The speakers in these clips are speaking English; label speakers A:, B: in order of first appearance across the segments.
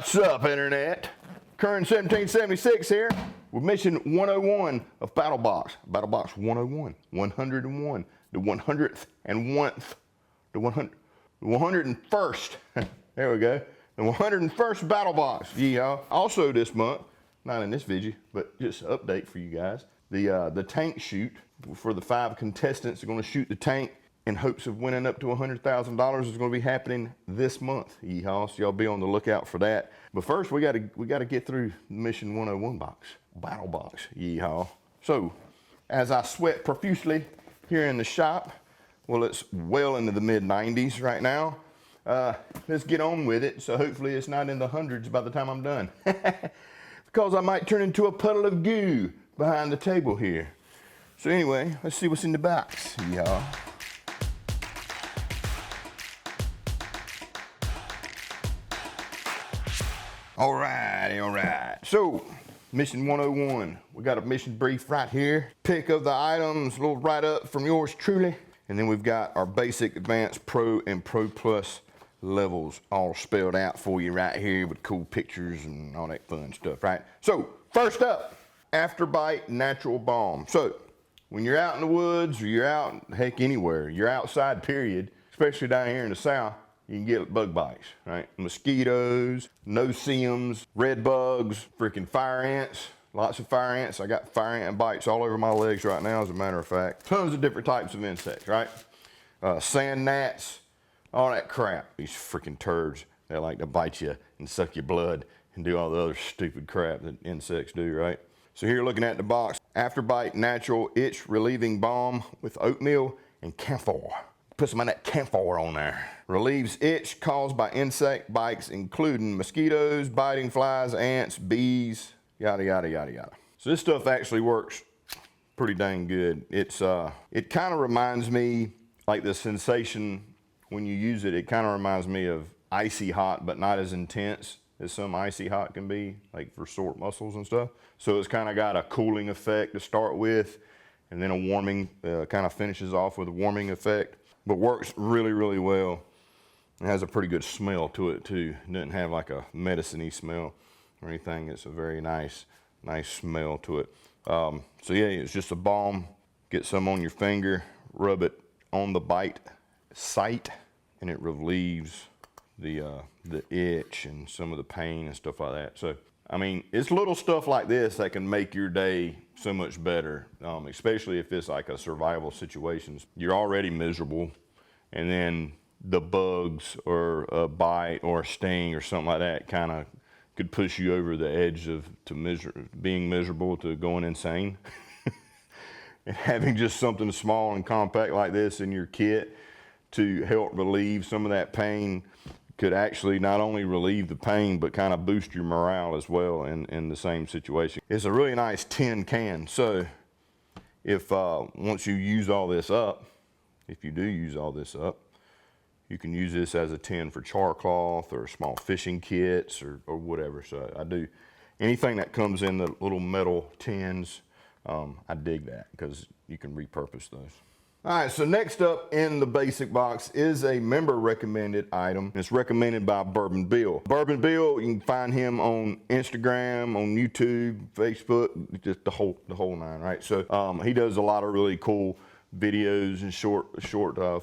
A: What's up, Internet? Current 1776 here with mission 101 of Battlbox. Battlbox 101, 101, the 100th and 1th, the 101st. There we go. The 101st Battlbox. Yeah. Also this month, not in this video, but just an update for you guys. The tank shoot for the 5 contestants are going to shoot the tank in hopes of winning up to $100,000 is going to be happening this month. Yeehaw, so y'all be on the lookout for that. But first, we got to get through Mission 101 box, Battle Box. Yeehaw. So, as I sweat profusely here in the shop, well, it's well into the mid-90s right now. Let's get on with it. So hopefully, it's not in the hundreds by the time I'm done, because I might turn into a puddle of goo behind the table here. So anyway, let's see what's in the box, y'all. All right. So, mission 101. We got a mission brief right here. Pick of the items, a little write-up from yours truly. And then we've got our basic, advanced, pro, and pro plus levels all spelled out for you right here with cool pictures and all that fun stuff, right? So, first up, Afterbite Natural Balm. So, when you're out in the woods or you're out, heck, anywhere, you're outside, period, especially down here in the South, you can get bug bites, right? Mosquitoes, no-see-ums, red bugs, freaking fire ants, lots of fire ants. I got fire ant bites all over my legs right now, as a matter of fact. Tons of different types of insects, right? Sand gnats, all that crap. These freaking turds, they like to bite you and suck your blood and do all the other stupid crap that insects do, right? So here looking at the box, Afterbite Natural Itch Relieving Balm with oatmeal and camphor. Put some of that camphor on there. Relieves itch caused by insect bites, including mosquitoes, biting flies, ants, bees, yada, yada, yada, yada. So this stuff actually works pretty dang good. It kind of reminds me, like the sensation when you use it, it kind of reminds me of icy hot, but not as intense as some icy hot can be, like for sore muscles and stuff. So it's kind of got a cooling effect to start with, and then a warming, kind of finishes off with a warming effect. But works really, really well. It has a pretty good smell to it too. It doesn't have like a medicine-y smell or anything. It's a very nice smell to it. So yeah, it's just a balm. Get some on your finger, rub it on the bite site, and it relieves the itch and some of the pain and stuff like that. So, I mean, it's little stuff like this that can make your day so much better, especially if it's like a survival situation. You're already miserable, and then the bugs or a bite or a sting or something like that kind of could push you over the edge of being miserable to going insane. And having just something small and compact like this in your kit to help relieve some of that pain could actually not only relieve the pain, but kind of boost your morale as well in the same situation. It's a really nice tin can. So if once you use all this up, if you do use all this up, you can use this as a tin for char cloth or small fishing kits or whatever. So I do anything that comes in the little metal tins. I dig that because you can repurpose those. All right, so next up in the basic box is a member recommended item. It's recommended by Bourbon Bill. Bourbon Bill, you can find him on Instagram, on YouTube, Facebook, just the whole nine, right? So he does a lot of really cool videos and short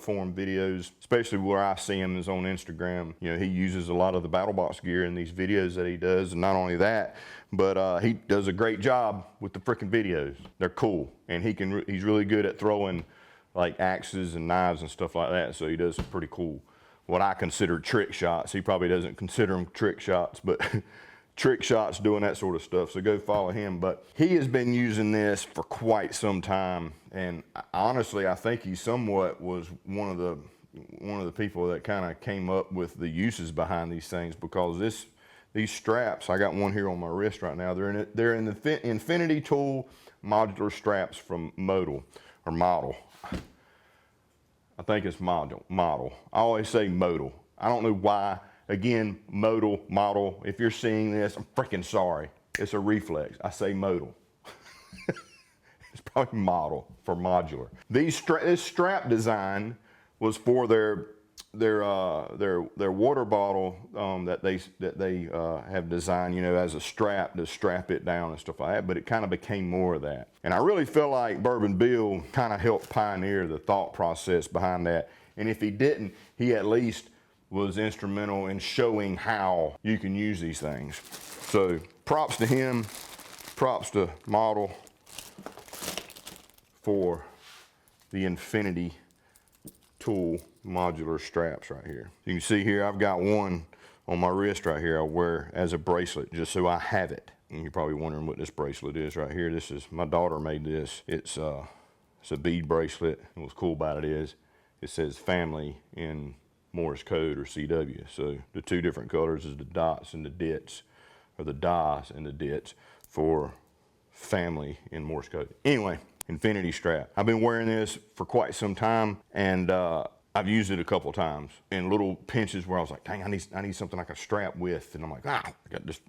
A: form videos, especially where I see him is on Instagram. You know, he uses a lot of the Battlebox gear in these videos that he does, and not only that, but he does a great job with the freaking videos. They're cool, and he's really good at throwing like axes and knives and stuff like that. So he does some pretty cool, what I consider trick shots. He probably doesn't consider them trick shots, but trick shots doing that sort of stuff. So go follow him. But he has been using this for quite some time. And honestly, I think he somewhat was one of the people that kind of came up with the uses behind these things, because these straps, I got one here on my wrist right now. They're in the Infinity Tool modular straps from Model. I think it's model. I always say modal. I don't know why. Again, model. If you're seeing this, I'm freaking sorry. It's a reflex. I say modal. It's probably model for modular. This strap design was for their their water bottle that they have designed, you know, as a strap to strap it down and stuff like that, but it kind of became more of that. And I really feel like Bourbon Bill kind of helped pioneer the thought process behind that. And if he didn't, he at least was instrumental in showing how you can use these things. So props to him, props to Model for the Infinity tool modular straps right here. You can see here I've got one on my wrist right here I wear as a bracelet just so I have it. And you're probably wondering what this bracelet is right here. This is, my daughter made this. It's a bead bracelet. And what's cool about it is it says family in Morse code or CW. So the two different colors is the dots and the dits, or the dies and the dits for family in Morse code. Anyway, Infinity strap. I've been wearing this for quite some time, and I've used it a couple times in little pinches where I was like, dang, I need something I can strap with. And I'm like, I got this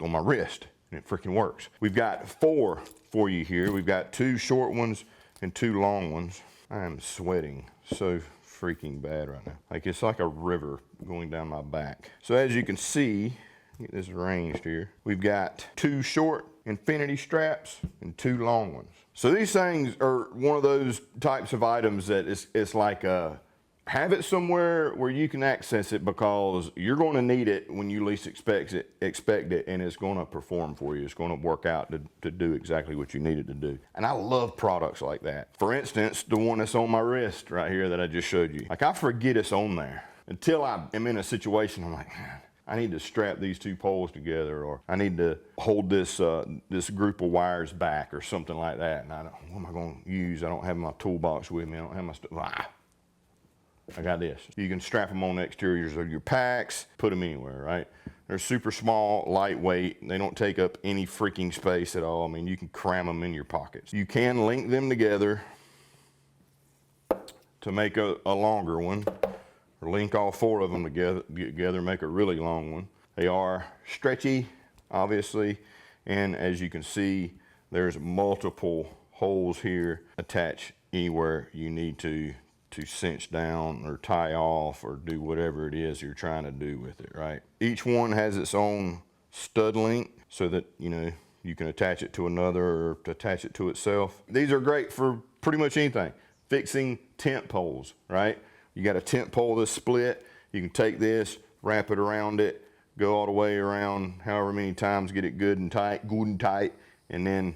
A: on my wrist, and it freaking works. We've got 4 for you here. We've got 2 short ones and 2 long ones. I am sweating so freaking bad right now. Like it's like a river going down my back. So as you can see, get this arranged here. We've got 2 short Infinity straps and 2 long ones. So these things are one of those types of items that it's like have it somewhere where you can access it, because you're going to need it when you least expect it, and it's going to perform for you. It's going to work out to do exactly what you need it to do. And I love products like that. For instance, the one that's on my wrist right here that I just showed you. Like I forget it's on there until I am in a situation I'm like, man, I need to strap these 2 poles together, or I need to hold this this group of wires back or something like that. And what am I going to use? I don't have my toolbox with me. I don't have my stuff. I got this. You can strap them on the exteriors of your packs, put them anywhere, right? They're super small, lightweight. They don't take up any freaking space at all. I mean, you can cram them in your pockets. You can link them together to make a longer one, or link all 4 of them together, make a really long one. They are stretchy, obviously, and as you can see, there's multiple holes here. Attach anywhere you need to cinch down or tie off or do whatever it is you're trying to do with it, right? Each one has its own stud link so that, you know, you can attach it to another or attach it to itself. These are great for pretty much anything. Fixing tent poles, right? You got a tent pole that's split, you can take this, wrap it around it, go all the way around however many times, get it good and tight, and then,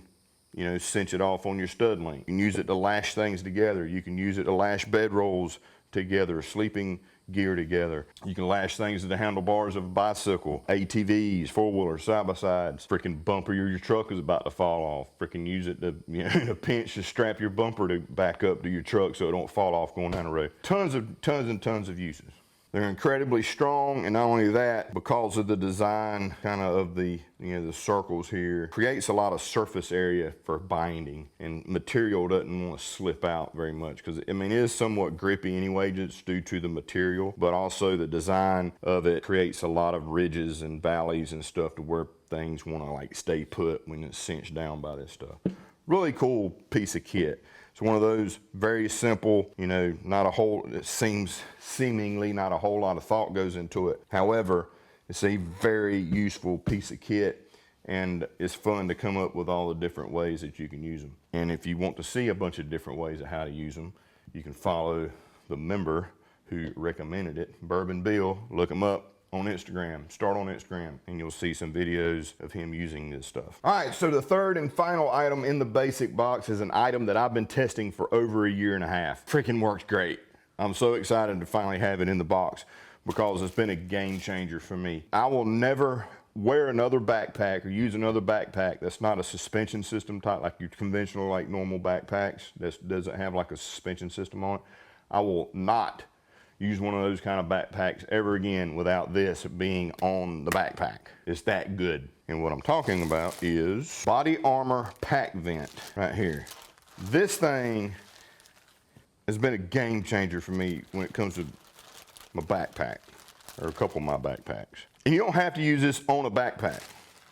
A: you know, cinch it off on your stud link. You can use it to lash things together. You can use it to lash bed rolls together, sleeping gear together. You can lash things to the handlebars of a bicycle, ATVs, 4-wheelers, side-by-sides. Freaking bumper your truck is about to fall off. Freaking use it to, you know, in a pinch to strap your bumper to back up to your truck so it don't fall off going down the road. Tons of uses. They're incredibly strong, and not only that, because of the design kind of the, you know, the circles here, creates a lot of surface area for binding, and material doesn't want to slip out very much, because I mean it is somewhat grippy anyway just due to the material, but also the design of it creates a lot of ridges and valleys and stuff to where things want to like stay put when it's cinched down by this stuff. Really cool piece of kit. It's one of those very simple, you know, it seems seemingly not a whole lot of thought goes into it. However, it's a very useful piece of kit, and it's fun to come up with all the different ways that you can use them. And if you want to see a bunch of different ways of how to use them, you can follow the member who recommended it, Bourbon Bill. Look him up on Instagram, start on Instagram, and you'll see some videos of him using this stuff. All right, so the third and final item in the basic box is an item that I've been testing for over 1.5 years. Freaking works great. I'm so excited to finally have it in the box because it's been a game changer for me. I will never wear another backpack or use another backpack that's not a suspension system type, like your conventional, like normal backpacks that doesn't have like a suspension system on it. I will not use one of those kind of backpacks ever again without this being on the backpack. It's that good. And what I'm talking about is body armor pack vent right here. This thing has been a game changer for me when it comes to my backpack, or a couple of my backpacks. And you don't have to use this on a backpack.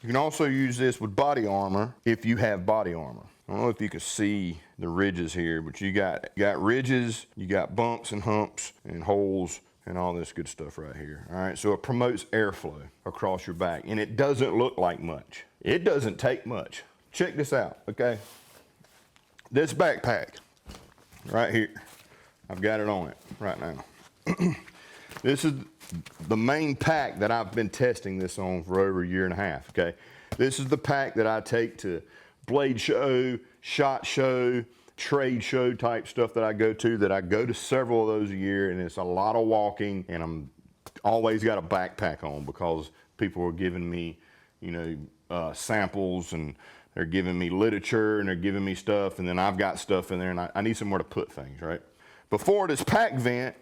A: You can also use this with body armor if you have body armor. I don't know if you can see the ridges here, but you got ridges, you got bumps and humps and holes and all this good stuff right here. All right, so it promotes airflow across your back, and it doesn't look like much. It doesn't take much. Check this out, okay? This backpack right here, I've got it on it right now. This is the main pack that I've been testing this on for over a year and a half, okay? This is the pack that I take to blade show, shot show, trade show type stuff that I go to several of those a year, and it's a lot of walking, and I'm always got a backpack on because people are giving me, you know, samples, and they're giving me literature, and they're giving me stuff, and then I've got stuff in there, and I need somewhere to put things, right? Before this pack vent,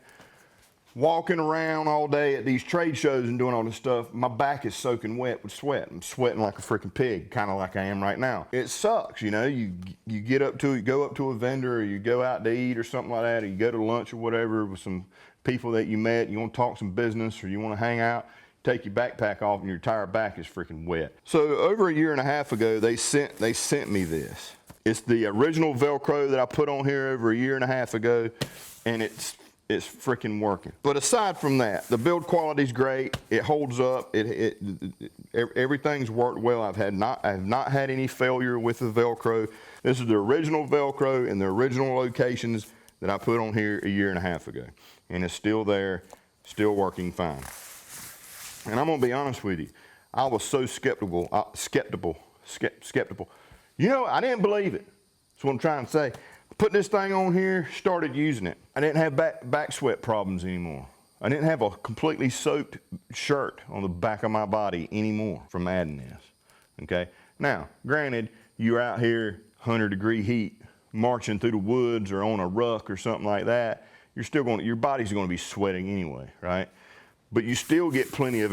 A: walking around all day at these trade shows and doing all this stuff, my back is soaking wet with sweat. I'm sweating like a freaking pig, kind of like I am right now. It sucks, you know. You go up to a vendor, or you go out to eat or something like that, or you go to lunch or whatever with some people that you met, you want to talk some business, or you want to hang out, take your backpack off and your entire back is freaking wet. So over a year and a half ago, they sent me this. It's the original Velcro that I put on here over a year and a half ago, and it's freaking working. But aside from that, the build quality's great. It holds up. Everything's worked well. I have not had any failure with the Velcro. This is the original Velcro in the original locations that I put on here a year and a half ago, and it's still there, still working fine. And I'm gonna be honest with you, I was so skeptical. You know, I didn't believe it. That's what I'm trying to say. Put this thing on here, started using it. I didn't have back sweat problems anymore. I didn't have a completely soaked shirt on the back of my body anymore from adding this, okay? Now, granted, you're out here, 100-degree heat, marching through the woods or on a ruck or something like that, your body's gonna be sweating anyway, right? But you still get plenty of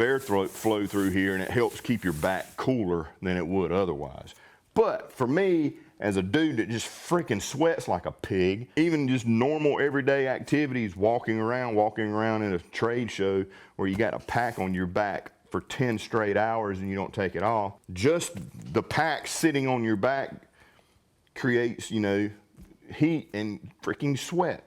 A: flow through here, and it helps keep your back cooler than it would otherwise. But for me, as a dude that just freaking sweats like a pig, even just normal everyday activities, walking around in a trade show where you got a pack on your back for 10 straight hours and you don't take it off, just the pack sitting on your back creates, you know, heat and freaking sweat.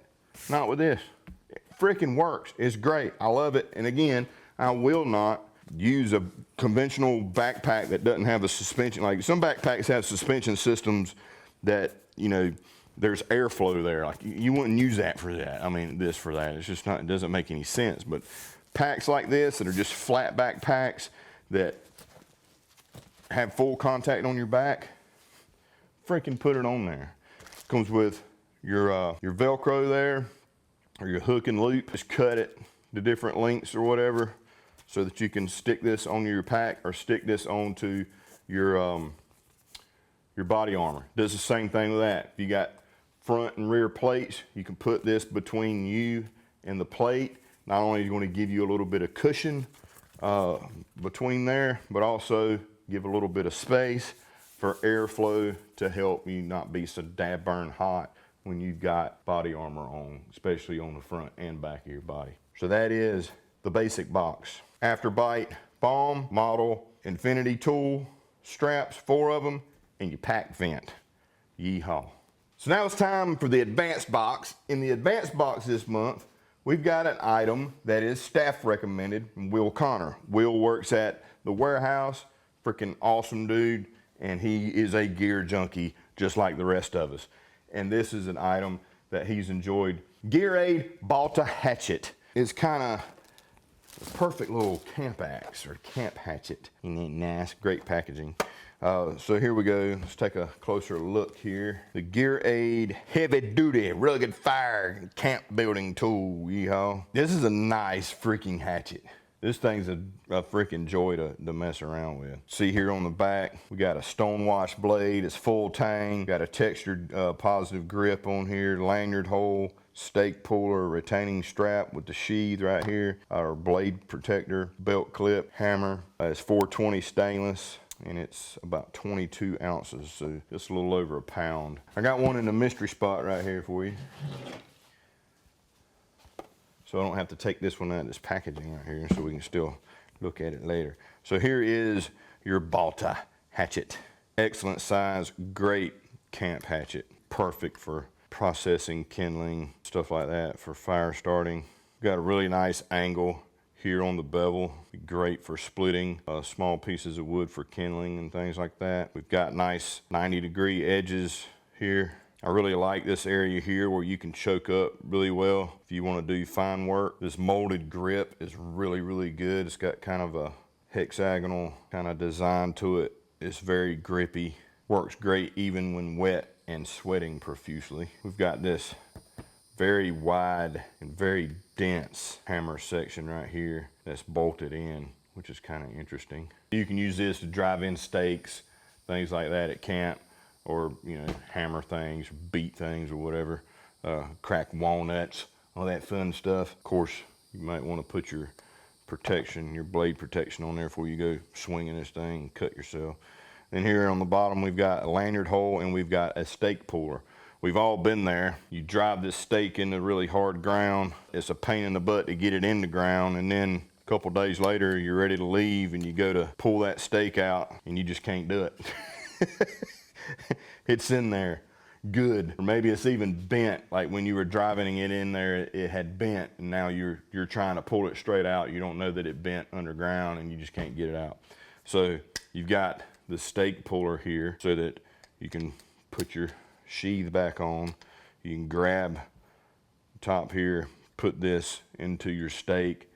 A: Not with this. It freaking works. It's great. I love it. And again, I will not use a conventional backpack that doesn't have a suspension. Like some backpacks have suspension systems that, you know, there's airflow there. Like you wouldn't use that for that. I mean, this for that. It's just not, it doesn't make any sense. But packs like this that are just flat backpacks that have full contact on your back, freaking put it on there. Comes with your Velcro there, or your hook and loop. Just cut it to different lengths or whatever, so that you can stick this on your pack or stick this onto your body armor. Does the same thing with that. If you got front and rear plates, you can put this between you and the plate. Not only is it going to give you a little bit of cushion between there, but also give a little bit of space for airflow to help you not be so dab burn hot when you've got body armor on, especially on the front and back of your body. So that is the basic box. Afterbite, bomb, model, infinity tool, straps, 4 of them, and your pack vent. Yeehaw. So now it's time for the advanced box. In the advanced box this month, we've got an item that is staff recommended from Will Connor. Will works at the warehouse, freaking awesome dude, and he is a gear junkie just like the rest of us. And this is an item that he's enjoyed. Gear Aid Balta Hatchet. It's kind of a perfect little camp axe or camp hatchet. Nice, great packaging. So here we go. Let's take a closer look here. The Gear Aid Heavy Duty Rugged Fire Camp Building Tool. Yeehaw. This is a nice freaking hatchet. This thing's a freaking joy to mess around with. See here on the back, we got a stonewash blade. It's full tang. Got a textured positive grip on here. Lanyard hole, stake puller, retaining strap with the sheath right here. Our blade protector, belt clip, hammer. It's 420 stainless, and it's about 22 ounces, so just a little over a pound. I got one in the mystery spot right here for you, so I don't have to take this one out of this packaging right here, so we can still look at it later. So here is your Balta hatchet. Excellent size, great camp hatchet. Perfect for processing, kindling, stuff like that, for fire starting. Got a really nice angle here on the bevel. Great for splitting small pieces of wood for kindling and things like that. We've got nice 90-degree edges here. I really like this area here where you can choke up really well if you want to do fine work. This molded grip is really, really good. It's got kind of a hexagonal kind of design to it. It's very grippy. Works great even when wet and sweating profusely. We've got this very wide and very dense hammer section right here that's bolted in, which is kind of interesting. You can use this to drive in stakes, things like that at camp, or, you know, hammer things, beat things or whatever, crack walnuts, all that fun stuff. Of course, you might want to put your protection, your blade protection on there before you go swinging this thing and cut yourself. And here on the bottom, we've got a lanyard hole and we've got a stake puller. We've all been there. You drive this stake into really hard ground. It's a pain in the butt to get it in the ground, and then a couple days later, you're ready to leave and you go to pull that stake out and you just can't do it. It's in there good, or maybe it's even bent, like when you were driving it in there it had bent, and now you're trying to pull it straight out. You don't know that it bent underground and you just can't get it out. So you've got the stake puller here so that you can put your sheath back on. You can grab the top here, put this into your stake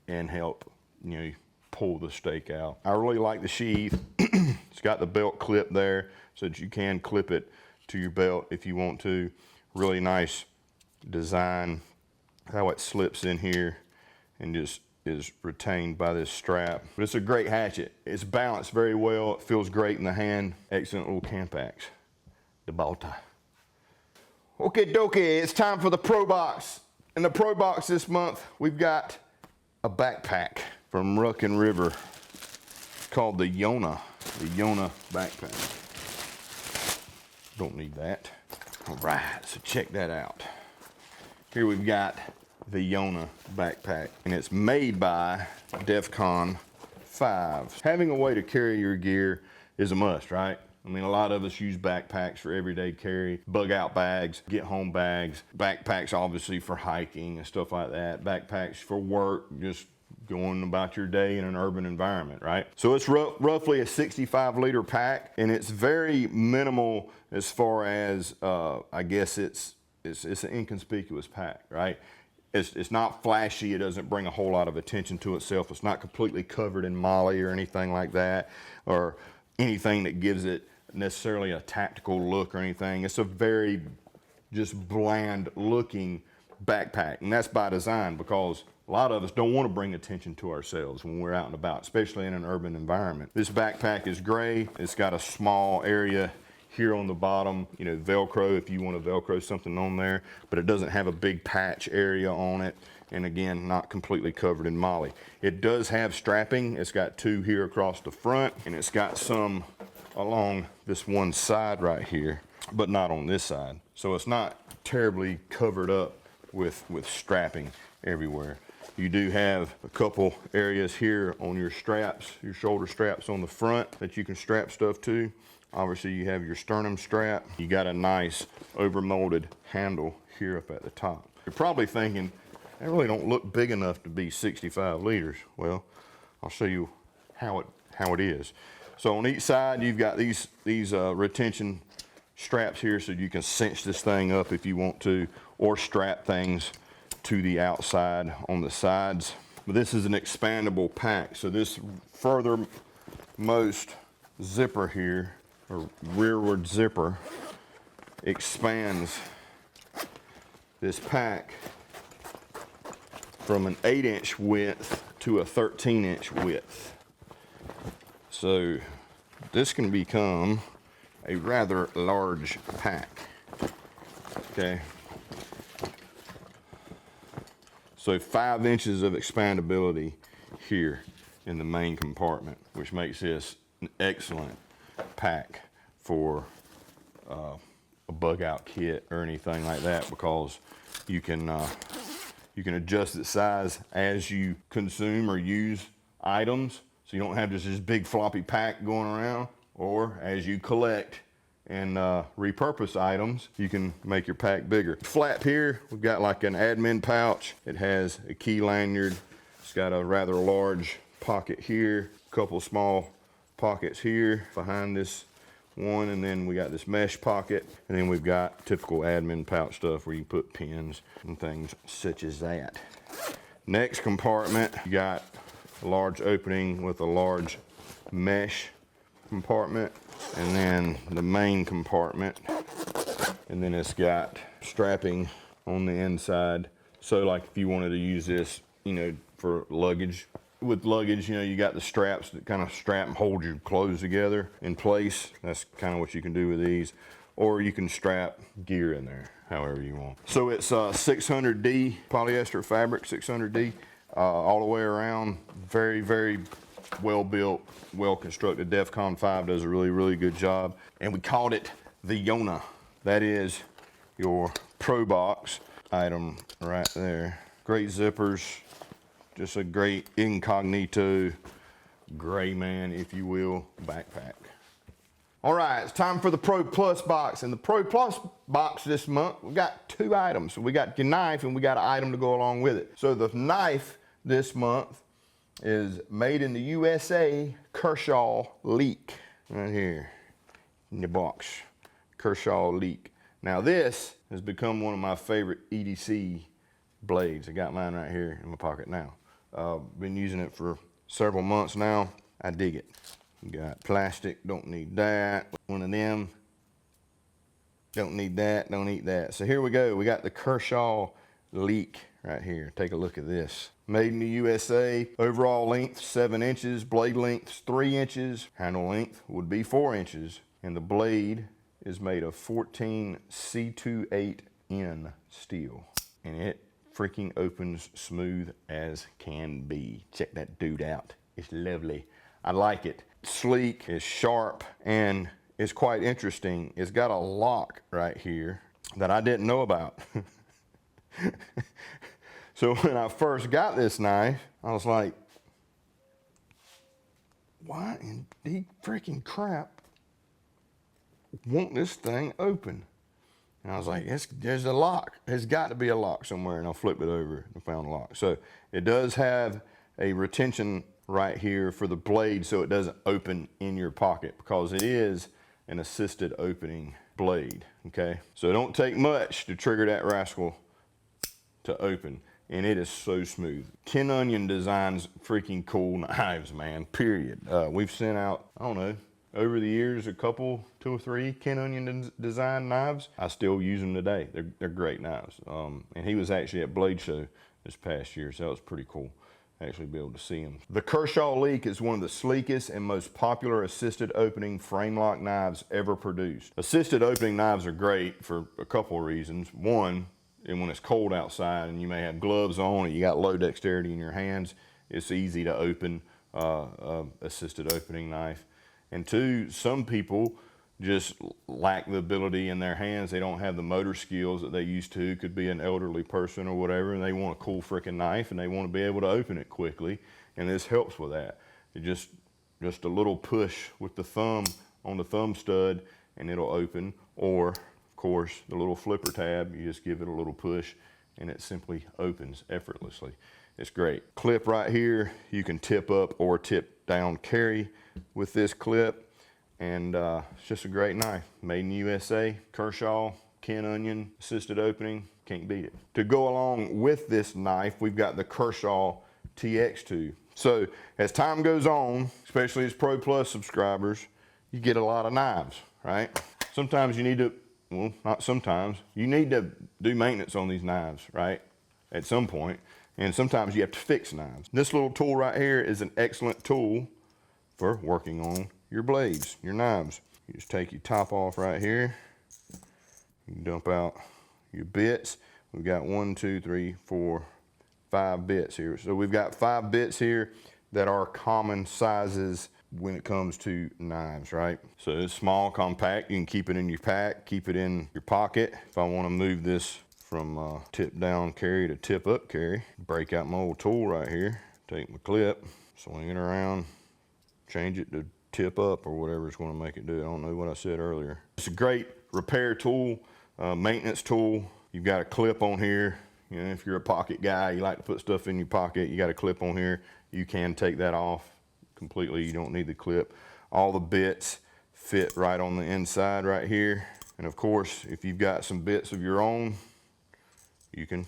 A: and help, you know, pull the stake out. I really like the sheath. It's got the belt clip there so that you can clip it to your belt if you want to. Really nice design, how it slips in here and just is retained by this strap. But it's a great hatchet. It's balanced very well. It feels great in the hand. Excellent little camp axe. The Balta. Okay, dokie, it's time for the Pro Box. In the Pro Box this month, we've got a backpack from Ruck and River called the Yona Backpack. Don't need that. All right, so check that out. Here we've got the Yona Backpack, and it's made by DEFCON 5. Having a way to carry your gear is a must, right? I mean, a lot of us use backpacks for everyday carry, bug out bags, get home bags, backpacks obviously for hiking and stuff like that, backpacks for work, just going about your day in an urban environment, right? So it's roughly a 65-liter pack, and it's very minimal as far as, I guess it's an inconspicuous pack, right? It's not flashy. It doesn't bring a whole lot of attention to itself. It's not completely covered in moly or anything like that, or anything that gives it necessarily a tactical look or anything. It's a very just bland looking backpack, and that's by design, because a lot of us don't want to bring attention to ourselves when we're out and about, especially in an urban environment. This backpack is gray. It's got a small area here on the bottom, you know, Velcro if you want to Velcro something on there, but it doesn't have a big patch area on it. And again, not completely covered in moly. It does have strapping. It's got 2 here across the front, and it's got some along this one side right here, but not on this side. So it's not terribly covered up with strapping everywhere. You do have a couple areas here on your straps, your shoulder straps on the front that you can strap stuff to. Obviously you have your sternum strap. You got a nice overmolded handle here up at the top. You're probably thinking, they really don't look big enough to be 65 liters. Well, I'll show you how it is. So on each side, you've got these retention straps here, so you can cinch this thing up if you want to, or strap things to the outside on the sides. But this is an expandable pack, so this furthermost zipper here, or rearward zipper, expands this pack from an 8-inch width to a 13-inch width. So this can become a rather large pack, okay? So 5 inches of expandability here in the main compartment, which makes this an excellent pack for a bug out kit or anything like that, because you can adjust its size as you consume or use items, so you don't have just this big floppy pack going around, or as you collect and repurpose items, you can make your pack bigger. Flap here, we've got like an admin pouch. It has a key lanyard. It's got a rather large pocket here, a couple small pockets here behind this one, and then we got this mesh pocket, and then we've got typical admin pouch stuff where you put pins and things such as that. Next compartment, you got a large opening with a large mesh compartment, and then the main compartment, and then it's got strapping on the inside. So like if you wanted to use this, you know, for luggage, with luggage, you know, you got the straps that kind of strap and hold your clothes together in place. That's kind of what you can do with these. Or you can strap gear in there, however you want. So it's 600D polyester fabric, 600D, all the way around. Very, very well built, well constructed. DEFCON 5 does a really, really good job. And we called it the Yona. That is your Pro Box item right there. Great zippers. Just a great incognito, gray man, if you will, backpack. All right, it's time for the Pro Plus box. In the Pro Plus box this month, we got 2 items. So we got your knife and we got an item to go along with it. So the knife this month is made in the USA, Kershaw Leak, right here in the box, Kershaw Leak. Now this has become one of my favorite EDC blades. I got mine right here in my pocket now. Been using it for several months now. I dig it. Got plastic, don't need that. One of them, don't need that, don't need that. So here we go. We got the Kershaw Leak right here. Take a look at this. Made in the USA. Overall length 7 inches. Blade length 3 inches. Handle length would be 4 inches. And the blade is made of 14 C28N steel. And it freaking opens smooth as can be. Check that dude out. It's lovely. I like it. Sleek, it's sharp, and it's quite interesting. It's got a lock right here that I didn't know about. So when I first got this knife, I was like, why in the freaking crap won't this thing open? And I was like, there's a lock. There's got to be a lock somewhere. And I flipped it over and found a lock. So it does have a retention right here for the blade so it doesn't open in your pocket, because it is an assisted opening blade, okay? So it don't take much to trigger that rascal to open, and it is so smooth. Ken Onion designs freaking cool knives, man, period. We've sent out, I don't know, over the years, a couple, 2 or 3 Ken Onion design knives. I still use them today. They're great knives. And he was actually at Blade Show this past year, so that was pretty cool. Actually be able to see him. The Kershaw Leak is one of the sleekest and most popular assisted opening frame lock knives ever produced. Assisted opening knives are great for a couple of reasons. One, and when it's cold outside and you may have gloves on or you got low dexterity in your hands, it's easy to open assisted opening knife. And 2, some people just lack the ability in their hands. They don't have the motor skills that they used to. Could be an elderly person or whatever, and they want a cool freaking knife and they want to be able to open it quickly. And this helps with that. It just a little push with the thumb on the thumb stud and it'll open. Or, of course, the little flipper tab, you just give it a little push and it simply opens effortlessly. It's great. Clip right here, you can tip up or tip down carry with this clip, and it's just a great knife. Made in the USA, Kershaw, Ken Onion, assisted opening, can't beat it. To go along with this knife, we've got the Kershaw TX2. So as time goes on, especially as Pro Plus subscribers, you get a lot of knives, right? Sometimes you need to, well, not sometimes, you need to do maintenance on these knives, right? At some point, and sometimes you have to fix knives. This little tool right here is an excellent tool for working on your blades, your knives. You just take your top off right here. You can dump out your bits. We've got 1, 2, 3, 4, 5 bits here. So we've got 5 bits here that are common sizes when it comes to knives, right? So it's small, compact. You can keep it in your pack, keep it in your pocket. If I want to move this from tip down carry to tip up carry, break out my old tool right here, take my clip, swing it around, change it to tip up or whatever is going to make it do. I don't know what I said earlier. It's a great repair tool, maintenance tool. You've got a clip on here. You know, if you're a pocket guy, you like to put stuff in your pocket, you got a clip on here. You can take that off completely. You don't need the clip. All the bits fit right on the inside right here. And of course, if you've got some bits of your own, you can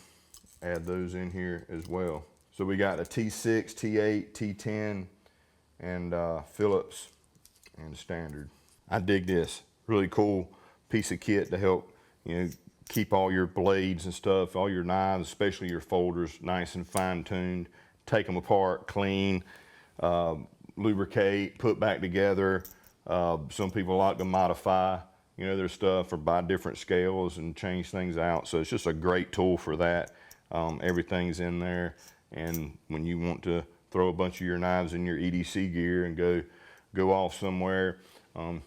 A: add those in here as well. So we got a T6, T8, T10, and Phillips and standard. I dig this. Really cool piece of kit to help, you know, keep all your blades and stuff, all your knives, especially your folders, nice and fine-tuned. Take them apart, clean, lubricate, put back together. Some people like to modify, you know, their stuff or buy different scales and change things out. So it's just a great tool for that. Everything's in there. And when you want to throw a bunch of your knives in your EDC gear and go off somewhere,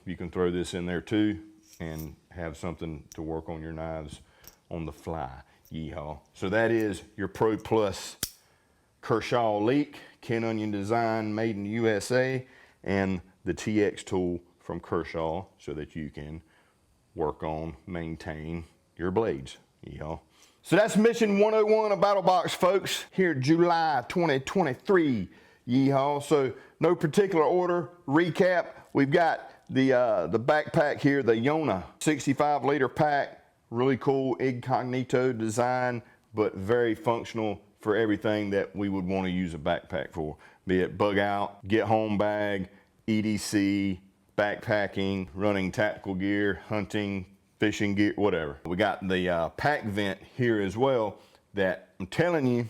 A: you can throw this in there too and have something to work on your knives on the fly. Yeehaw. So that is your Pro Plus Kershaw Leak, Ken Onion design, made in the USA, and the TX tool from Kershaw so that you can work on, maintain your blades. Yeehaw. So that's mission 101 of Battlbox, folks, here July 2023. Yeehaw. So no particular order. Recap, we've got the backpack here, the Yona 65-liter pack. Really cool incognito design, but very functional for everything that we would want to use a backpack for. Be it bug out, get home bag, EDC, backpacking, running tactical gear, hunting, fishing gear, whatever. We got the pack vent here as well that I'm telling you,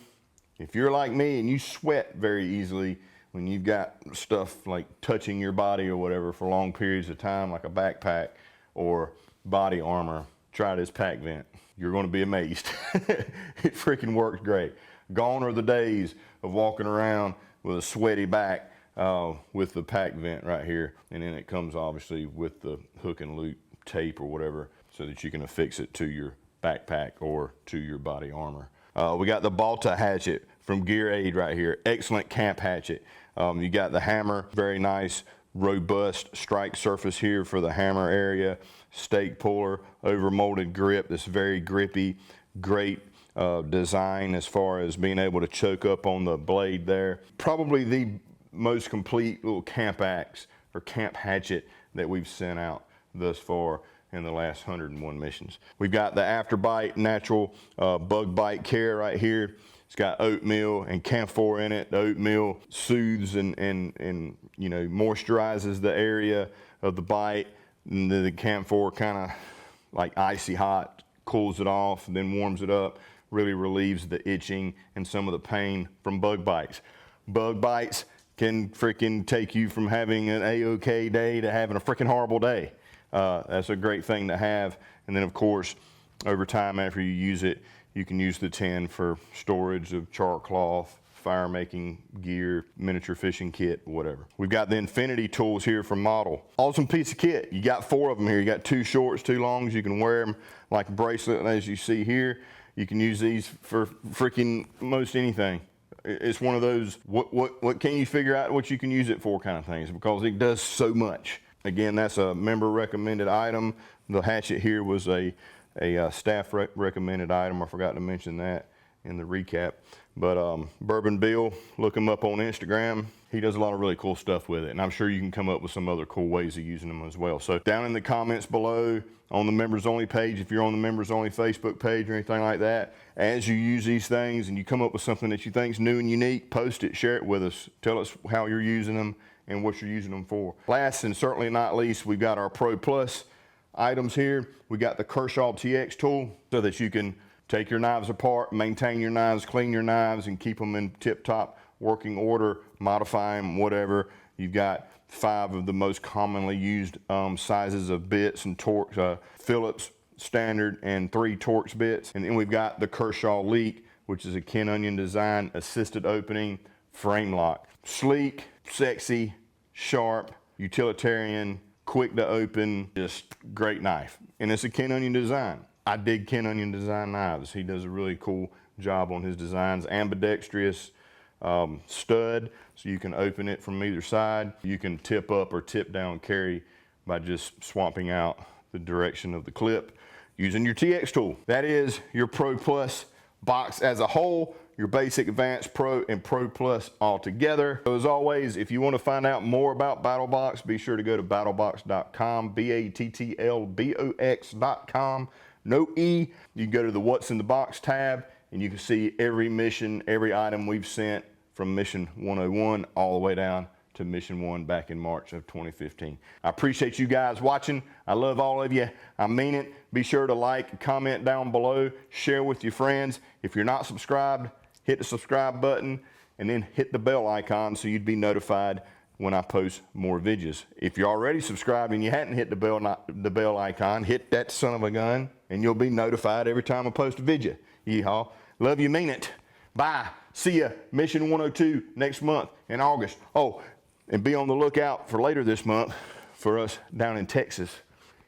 A: if you're like me and you sweat very easily when you've got stuff like touching your body or whatever for long periods of time, like a backpack or body armor, try this pack vent. You're going to be amazed. It freaking works great. Gone are the days of walking around with a sweaty back with the pack vent right here. And then it comes obviously with the hook and loop tape or whatever so that you can affix it to your backpack or to your body armor. We got the Balta hatchet from Gear Aid right here. Excellent camp hatchet. You got the hammer, very nice, robust strike surface here for the hammer area. Stake puller, over molded grip that's very grippy. Great design as far as being able to choke up on the blade there. Probably the most complete little camp axe or camp hatchet that we've sent out thus far in the last 101 missions. We've got the Afterbite natural bug bite care right here. It's got oatmeal and camphor in it. The oatmeal soothes and you know, moisturizes the area of the bite. And the camphor kind of like icy hot, cools it off, and then warms it up. Really relieves the itching and some of the pain from bug bites. Bug bites can freaking take you from having an A-OK day to having a freaking horrible day. That's a great thing to have. And then of course, over time after you use it, you can use the tin for storage of chart cloth, fire making gear, miniature fishing kit, whatever. We've got the Infinity tools here from Model. Awesome piece of kit. You got 4 of them here. You got 2 shorts, 2 longs. You can wear them like a bracelet as you see here. You can use these for freaking most anything. It's one of those, what can you figure out what you can use it for kind of things, because it does so much. Again, that's a member recommended item. The hatchet here was a staff recommended item. I forgot to mention that in the recap. But Bourbon Bill, look him up on Instagram. He does a lot of really cool stuff with it, and I'm sure you can come up with some other cool ways of using them as well. So down in the comments below on the members only page, if you're on the members only Facebook page or anything like that, as you use these things and you come up with something that you think is new and unique, post it, share it with us. Tell us how you're using them and what you're using them for. Last and certainly not least, we've got our Pro Plus items here. We got the Kershaw TX tool so that you can take your knives apart, maintain your knives, clean your knives, and keep them in tip-top working order, modify them, whatever. You've got 5 of the most commonly used sizes of bits and Torx, Phillips standard, and 3 Torx bits. And then we've got the Kershaw Leak, which is a Ken Onion design, assisted opening frame lock. Sleek, sexy, sharp, utilitarian, quick to open, just great knife. And it's a Ken Onion design. I dig Ken Onion design knives. He does a really cool job on his designs. Ambidextrous, stud, so you can open it from either side. You can tip up or tip down carry by just swapping out the direction of the clip using your TX tool. That is your Pro Plus box as a whole, your basic, advanced, pro, and Pro Plus all together. So as always, if you want to find out more about Battlbox, be sure to go to battlbox.com, battlbox.com. No E. You can go to the What's in the Box tab, and you can see every mission, every item we've sent from Mission 101 all the way down to Mission 1 back in March of 2015. I appreciate you guys watching. I love all of you. I mean it. Be sure to like, comment down below, share with your friends. If you're not subscribed, hit the subscribe button and then hit the bell icon so you'd be notified when I post more videos. If you're already subscribed and you hadn't hit the bell icon, hit that son of a gun and you'll be notified every time I post a video. Yeehaw. Love you, mean it. Bye. See ya. Mission 102 next month in August. Oh, and be on the lookout for later this month for us down in Texas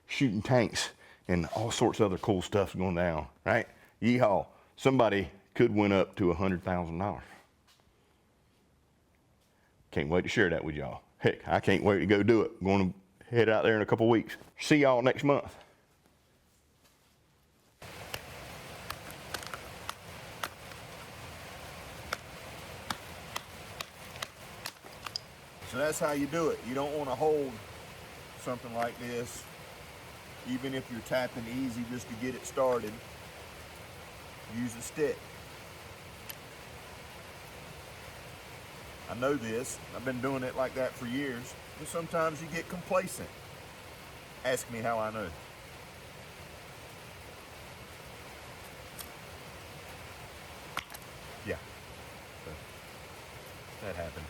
A: shooting tanks and all sorts of other cool stuff going down, right? Yeehaw. Somebody could win up to $100,000. Can't wait to share that with y'all. Heck, I can't wait to go do it. I'm going to head out there in a couple weeks. See y'all next month. So that's how you do it. You don't want to hold something like this, even if you're tapping easy just to get it started. Use a stick. I know this. I've been doing it like that for years. But sometimes you get complacent. Ask me how I know. Yeah. So that happened.